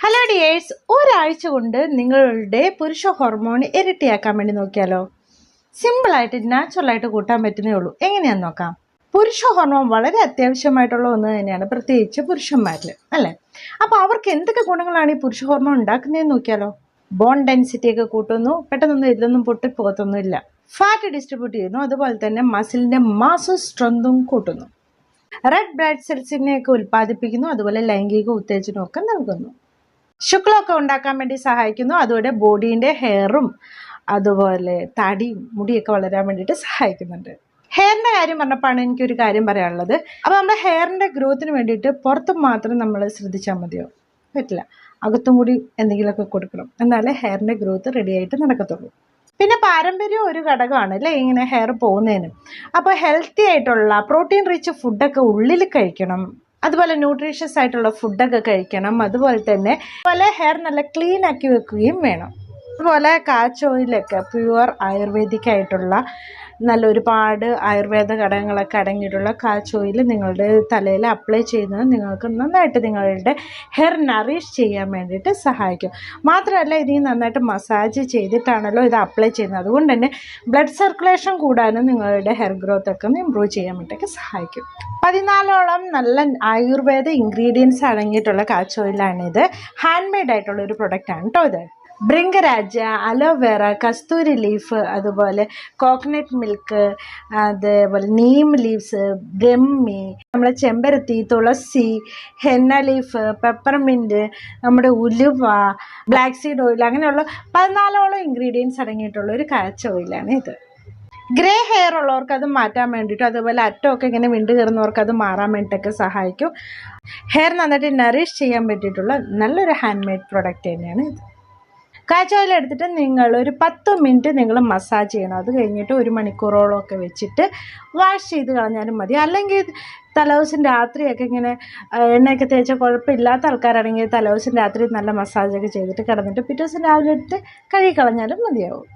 Hello dears, ഒരാഴ്ച കൊണ്ട് നിങ്ങളുടെ പുരുഷ ഹോർമോൺ ഇരട്ടിയാക്കാൻ വേണ്ടി നോക്കിയാലോ? സിമ്പിളായിട്ട് നാച്ചുറലായിട്ട് കൂട്ടാൻ പറ്റുന്നേ ഉള്ളൂ. എങ്ങനെയാന്ന് നോക്കാം. പുരുഷ ഹോർമോൺ വളരെ അത്യാവശ്യമായിട്ടുള്ള ഒന്ന് തന്നെയാണ്, പ്രത്യേകിച്ച് പുരുഷന്മാരിൽ, അല്ലേ? അപ്പോൾ അവർക്ക് എന്തൊക്കെ ഗുണങ്ങളാണ് ഈ പുരുഷ ഹോർമോൺ ഉണ്ടാക്കുന്നതെന്ന് നോക്കിയാലോ? ബോൺ ഡെൻസിറ്റി ഒക്കെ കൂട്ടുന്നു, പെട്ടെന്നൊന്നും ഇതിലൊന്നും പൊട്ടിപ്പോകത്തൊന്നുമില്ല. ഫാറ്റ് ഡിസ്ട്രിബ്യൂട്ട് ചെയ്യുന്നു, അതുപോലെ തന്നെ മസിലിന്റെ മാസും സ്ട്രെങ്തും കൂട്ടുന്നു. റെഡ് ബ്ലഡ് സെൽസിനെയൊക്കെ ഉൽപ്പാദിപ്പിക്കുന്നു, അതുപോലെ ലൈംഗിക ഉത്തേജനമൊക്കെ നൽകുന്നു. ശുക്ലമൊക്കെ ഉണ്ടാക്കാൻ വേണ്ടി സഹായിക്കുന്നു. അതുപോലെ ബോഡീൻ്റെ ഹെയറും അതുപോലെ തടിയും മുടിയൊക്കെ വളരാൻ വേണ്ടിയിട്ട് സഹായിക്കുന്നുണ്ട്. ഹെയറിൻ്റെ കാര്യം പറഞ്ഞപ്പോഴാണ് എനിക്കൊരു കാര്യം പറയാനുള്ളത്. അപ്പോൾ നമ്മുടെ ഹെയറിൻ്റെ ഗ്രോത്തിന് വേണ്ടിയിട്ട് പുറത്തും മാത്രം നമ്മൾ ശ്രദ്ധിച്ചാൽ മതിയോ? പറ്റില്ല, അകത്തും കൂടി എന്തെങ്കിലുമൊക്കെ കൊടുക്കണം, എന്നാലേ ഹെയറിൻ്റെ ഗ്രോത്ത് റെഡി ആയിട്ട് നടക്കത്തുള്ളൂ. പിന്നെ പാരമ്പര്യം ഒരു ഘടകമാണ് അല്ലേ ഇങ്ങനെ ഹെയർ പോകുന്നതിന്. അപ്പോൾ ഹെൽത്തി ആയിട്ടുള്ള പ്രോട്ടീൻ റിച്ച് ഫുഡൊക്കെ ഉള്ളിൽ കഴിക്കണം, അതുപോലെ ന്യൂട്രീഷ്യസ് ആയിട്ടുള്ള ഫുഡൊക്കെ കഴിക്കണം. അതുപോലെ തന്നെ ഹെയർ നല്ല ക്ലീൻ ആക്കി വെക്കുകയും വേണം. അതുപോലെ കാച്ച് ഓയിലൊക്കെ പ്യുവർ ആയുർവേദിക് ആയിട്ടുള്ള നല്ല ഒരുപാട് ആയുർവേദ ഘടകങ്ങളൊക്കെ അടങ്ങിയിട്ടുള്ള കാച്ച് ഓയിൽ നിങ്ങളുടെ തലയിൽ അപ്ലൈ ചെയ്യുന്നത് നിങ്ങൾക്ക് നന്നായിട്ട് നിങ്ങളുടെ ഹെയർ നറിഷ് ചെയ്യാൻ വേണ്ടിയിട്ട് സഹായിക്കും. മാത്രമല്ല ഇത് നന്നായിട്ട് മസാജ് ചെയ്തിട്ടാണല്ലോ ഇത് അപ്ലൈ ചെയ്യുന്നത്. അതുകൊണ്ട് തന്നെ ബ്ലഡ് സർക്കുലേഷൻ കൂടാനും നിങ്ങളുടെ ഹെയർ ഗ്രോത്ത് ഒക്കെ ഒന്ന് ഇമ്പ്രൂവ് ചെയ്യാൻ വേണ്ടിയിട്ട് സഹായിക്കും. 14ഓളം നല്ല ആയുർവേദ ഇൻഗ്രീഡിയൻസ് അടങ്ങിയിട്ടുള്ള കാച്ച് ഓയിലാണിത്. ഹാൻഡ് മെയ്ഡ് ആയിട്ടുള്ള ഒരു പ്രൊഡക്റ്റാണ് കേട്ടോ ഇത്. ഭൃംഗരാജ, അലോവേറ, കസ്തൂരി ലീഫ്, അതുപോലെ കോക്കനട്ട് മിൽക്ക്, അതേപോലെ നീം ലീവ്സ്, ബ്രഹ്മി, നമ്മുടെ ചെമ്പരത്തി, തുളസി, ഹെന്ന ലീഫ്, പെപ്പർമിൻറ്റ്, നമ്മുടെ ഉലുവ, ബ്ലാക്ക് സീഡ് ഓയിൽ, അങ്ങനെയുള്ള 14ഓളം ഇൻഗ്രീഡിയൻസ് അടങ്ങിയിട്ടുള്ള ഒരു കാച്ച് ഓയിലാണ് ഇത്. ഗ്രേ ഹെയർ ഉള്ളവർക്ക് അത് മാറ്റാൻ വേണ്ടിയിട്ടും അതുപോലെ അറ്റമൊക്കെ ഇങ്ങനെ വിണ്ട് കയറുന്നവർക്ക് അത് മാറാൻ വേണ്ടിയിട്ടൊക്കെ സഹായിക്കും. ഹെയർ നന്നായിട്ട് നറിഷ് ചെയ്യാൻ പറ്റിയിട്ടുള്ള നല്ലൊരു ഹാൻഡ് മെയ്ഡ് പ്രൊഡക്റ്റ് തന്നെയാണ് ഇത്. കാച്ച് ഓയിൽ എടുത്തിട്ട് നിങ്ങൾ ഒരു 10 മിനിറ്റ് നിങ്ങൾ മസാജ് ചെയ്യണം. അത് കഴിഞ്ഞിട്ട് 1 മണിക്കൂറോളം ഒക്കെ വെച്ചിട്ട് വാഷ് ചെയ്ത് കളഞ്ഞാലും മതി. അല്ലെങ്കിൽ തലേദിവസം രാത്രിയൊക്കെ ഇങ്ങനെ എണ്ണയൊക്കെ തേച്ച കുഴപ്പമില്ലാത്ത ആൾക്കാരാണെങ്കിൽ തലേദിവസം രാത്രി നല്ല മസാജൊക്കെ ചെയ്തിട്ട് കിടന്നിട്ട് പിറ്റേ ദിവസം രാവിലെ എടുത്ത് കഴുകി കളഞ്ഞാലും മതിയാവും.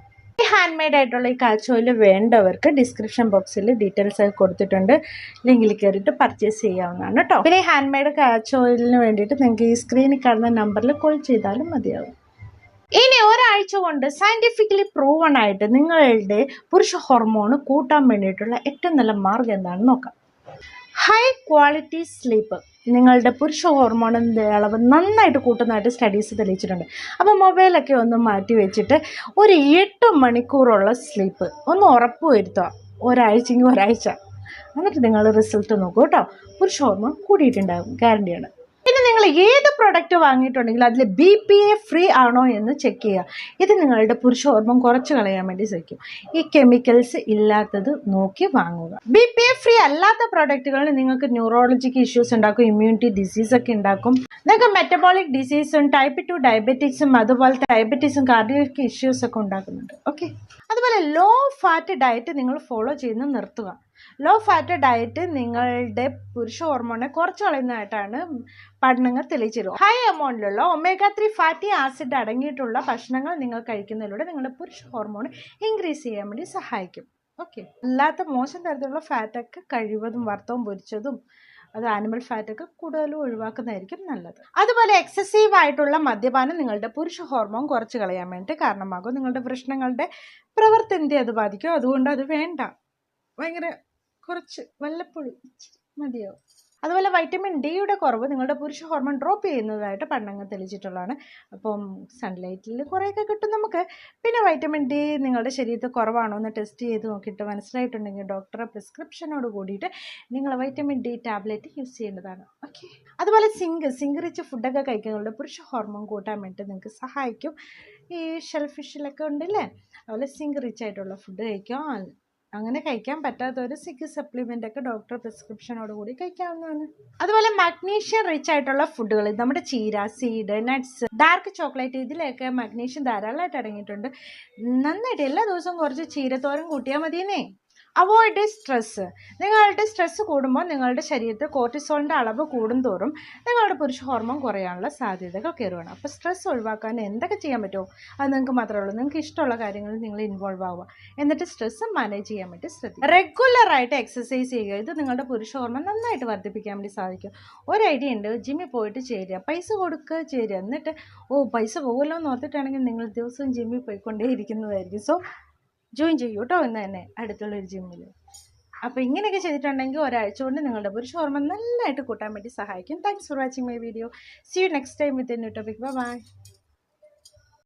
ഈ ഹാൻഡ് മെയ്ഡ് ആയിട്ടുള്ള ഈ കാച്ച് ഓയിൽ വേണ്ടവർക്ക് ഡിസ്ക്രിപ്ഷൻ ബോക്സിൽ ഡീറ്റെയിൽസ് ഒക്കെ കൊടുത്തിട്ടുണ്ട്, ലിങ്കിൽ കയറിയിട്ട് പർച്ചേസ് ചെയ്യാവുന്നതാണ് കേട്ടോ. പിന്നെ ഈ ഹാൻഡ് മെയ്ഡ് കാച്ച് ഓയിലിന് വേണ്ടിയിട്ട് നിങ്ങൾക്ക് ഈ സ്ക്രീനിൽ കാണുന്ന നമ്പറിൽ കോൾ ചെയ്താലും മതിയാവും. ഇനി ഒരാഴ്ച കൊണ്ട് സയൻറ്റിഫിക്കലി പ്രൂവൺ ആയിട്ട് നിങ്ങളുടെ പുരുഷ ഹോർമോൺ കൂട്ടാൻ വേണ്ടിയിട്ടുള്ള ഏറ്റവും നല്ല മാർഗം എന്താണെന്ന് നോക്കാം. ഹൈ ക്വാളിറ്റി സ്ലീപ്പ് നിങ്ങളുടെ പുരുഷ ഹോർമോണിൻ്റെ അളവ് നന്നായിട്ട് കൂട്ടുന്നതായിട്ട് സ്റ്റഡീസ് തെളിയിച്ചിട്ടുണ്ട്. അപ്പോൾ മൊബൈലൊക്കെ ഒന്ന് മാറ്റി വെച്ചിട്ട് ഒരു 8 മണിക്കൂറുള്ള സ്ലീപ്പ് ഒന്ന് ഉറപ്പ് വരുത്തുക. ഒരാഴ്ച എന്നിട്ട് നിങ്ങൾ റിസൾട്ട് നോക്കൂ കേട്ടോ. പുരുഷ ഹോർമോൺ കൂടിയിട്ടുണ്ടാകും, ഗ്യാരണ്ടിയാണ്. പിന്നെ നിങ്ങൾ ഏത് പ്രൊഡക്റ്റ് വാങ്ങിയിട്ടുണ്ടെങ്കിലും അതിൽ BPA ഫ്രീ ആണോ എന്ന് ചെക്ക് ചെയ്യുക. ഇത് നിങ്ങളുടെ പുരുഷ ഹോർമോൺ കുറച്ച് കളയാൻ വേണ്ടി സഹായിക്കും. ഈ കെമിക്കൽസ് ഇല്ലാത്തത് നോക്കി വാങ്ങുക. BPA ഫ്രീ അല്ലാത്ത പ്രൊഡക്റ്റുകളിൽ നിങ്ങൾക്ക് ന്യൂറോളജിക്ക് ഇഷ്യൂസ് ഉണ്ടാക്കും, ഇമ്മ്യൂണിറ്റി ഡിസീസൊക്കെ ഉണ്ടാക്കും. നിങ്ങൾക്ക് മെറ്റബോളിക് ഡിസീസും ടൈപ്പ് 2 ഡയബറ്റിക്സും അതുപോലെ ഡയബറ്റീസും കാർഡിയോക്ക് ഇഷ്യൂസൊക്കെ ഉണ്ടാക്കുന്നുണ്ട്. ഓക്കെ, അതുപോലെ ലോ ഫാറ്റ് ഡയറ്റ് നിങ്ങൾ ഫോളോ ചെയ്യുന്നത് നിർത്തുക. ലോ ഫാറ്റ് ഡയറ്റ് നിങ്ങളുടെ പുരുഷ ഹോർമോണിനെ കുറച്ച് കളയുന്നതായിട്ടാണ് പഠനങ്ങൾ തെളിയിച്ചിരുന്നത്. ഹൈ എമൗണ്ടിലുള്ള omega-3 ഫാറ്റി ആസിഡ് അടങ്ങിയിട്ടുള്ള ഭക്ഷണങ്ങൾ നിങ്ങൾ കഴിക്കുന്നതിലൂടെ നിങ്ങളുടെ പുരുഷ ഹോർമോൺ ഇൻക്രീസ് ചെയ്യാൻ വേണ്ടി സഹായിക്കും. ഓക്കെ, അല്ലാത്ത മോശം തരത്തിലുള്ള ഫാറ്റൊക്കെ കഴിവതും വറുത്തതും പൊരിച്ചതും അത് ആനിമൽ ഫാറ്റൊക്കെ കൂടുതലും ഒഴിവാക്കുന്നതായിരിക്കും നല്ലത്. അതുപോലെ എക്സസീവ് ആയിട്ടുള്ള മദ്യപാനം നിങ്ങളുടെ പുരുഷ ഹോർമോൺ കുറച്ച് കളയാൻ വേണ്ടി കാരണമാകും. നിങ്ങളുടെ വൃഷ്ണങ്ങളുടെ പ്രവർത്തനത്തെ അത് ബാധിക്കും. അതുകൊണ്ട് അത് വേണ്ട, ഭയങ്കര കുറച്ച് വല്ലപ്പോഴും മതിയാവും. അതുപോലെ വൈറ്റമിൻ ഡിയുടെ കുറവ് നിങ്ങളുടെ പുരുഷ ഹോർമോൺ ഡ്രോപ്പ് ചെയ്യുന്നതായിട്ട് പഠനങ്ങൾ തെളിയിച്ചിട്ടുള്ളതാണ്. അപ്പം സൺലൈറ്റിൽ കുറേയൊക്കെ കിട്ടും നമുക്ക്. പിന്നെ വൈറ്റമിൻ ഡി നിങ്ങളുടെ ശരീരത്തിൽ കുറവാണോ എന്ന് ടെസ്റ്റ് ചെയ്ത് നോക്കിയിട്ട് മനസ്സിലായിട്ടുണ്ടെങ്കിൽ ഡോക്ടറെ പ്രിസ്ക്രിപ്ഷനോട് കൂടിയിട്ട് നിങ്ങൾ വൈറ്റമിൻ ഡി ടാബ്ലറ്റ് യൂസ് ചെയ്യേണ്ടതാണ്. ഓക്കെ, അതുപോലെ സിങ്ക് റിച്ച് ഫുഡൊക്കെ കഴിക്കുന്നതുകൊണ്ട് പുരുഷ ഹോർമോൺ കൂട്ടാൻ വേണ്ടി നിങ്ങൾക്ക് സഹായിക്കും. ഈ ഷെൽ ഫിഷിലൊക്കെ ഉണ്ടല്ലേ, അതുപോലെ സിങ്ക് റിച്ച് ആയിട്ടുള്ള ഫുഡ് കഴിക്കാം. അങ്ങനെ കഴിക്കാൻ പറ്റാത്തവർ സിങ്ക് സപ്ലിമെൻ്റ് ഒക്കെ ഡോക്ടർ പ്രിസ്ക്രിപ്ഷനോട് കൂടി കഴിക്കാവുന്നതാണ്. അതുപോലെ മഗ്നീഷ്യം റിച്ച് ആയിട്ടുള്ള ഫുഡുകൾ, നമ്മുടെ ചീര, സീഡ്, നട്ട്സ്, ഡാർക്ക് ചോക്ലേറ്റ്, ഇതിലൊക്കെ മഗ്നീഷ്യം ധാരാളമായിട്ട് അടങ്ങിയിട്ടുണ്ട്. നന്നായിട്ട് എല്ലാ ദിവസവും കുറച്ച് ചീരത്തോരൻ കൂട്ടിയാൽ മതിയെന്നേ. Avoid stress. നിങ്ങളുടെ സ്ട്രെസ്സ് കൂടുമ്പോൾ നിങ്ങളുടെ ശരീരത്തിൽ കോർട്ടിസോളിൻ്റെ അളവ് കൂടുന്തോറും നിങ്ങളുടെ പുരുഷ ഹോർമോൺ കുറയാനുള്ള സാധ്യതകൾ കയറുകയാണ്. അപ്പോൾ സ്ട്രെസ് ഒഴിവാക്കാൻ എന്തൊക്കെ ചെയ്യാൻ പറ്റുമോ അത് നിങ്ങൾക്ക് മാത്രമേ ഉള്ളൂ. നിങ്ങൾക്ക് ഇഷ്ടമുള്ള കാര്യങ്ങളിൽ നിങ്ങൾ ഇൻവോൾവ് ആവുക, എന്നിട്ട് സ്ട്രെസ്സ് മാനേജ് ചെയ്യാൻ വേണ്ടി ശ്രദ്ധിക്കുക. റെഗുലറായിട്ട് എക്സസൈസ് ചെയ്യുക. ഇത് നിങ്ങളുടെ പുരുഷ ഹോർമോൺ നന്നായിട്ട് വർദ്ധിപ്പിക്കാൻ വേണ്ടി സാധിക്കും. ഒരു ഐഡിയ ഉണ്ട്, ജിമ്മിൽ പോയിട്ട് ചേരുക, പൈസ കൊടുക്കുക, ചേരുക, എന്നിട്ട് പൈസ പോകുമല്ലോ എന്ന് ഓർത്തിട്ടാണെങ്കിൽ നിങ്ങൾ ദിവസവും ജിമ്മിൽ പോയിക്കൊണ്ടേയിരിക്കുന്നതായിരിക്കും. സോ ജോയിൻ ചെയ്യൂ കേട്ടോ ഇന്ന് തന്നെ അടുത്തുള്ളൊരു ജിമ്മിൽ. അപ്പോൾ ഇങ്ങനെയൊക്കെ ചെയ്തിട്ടുണ്ടെങ്കിൽ ഒരാഴ്ച കൊണ്ട് നിങ്ങളുടെ പുരുഷ ഹോർമോൺ നല്ലതായിട്ട് കൂട്ടാൻ വേണ്ടി സഹായിക്കും. Thanks for watching my video. See you next time with a new topic. By.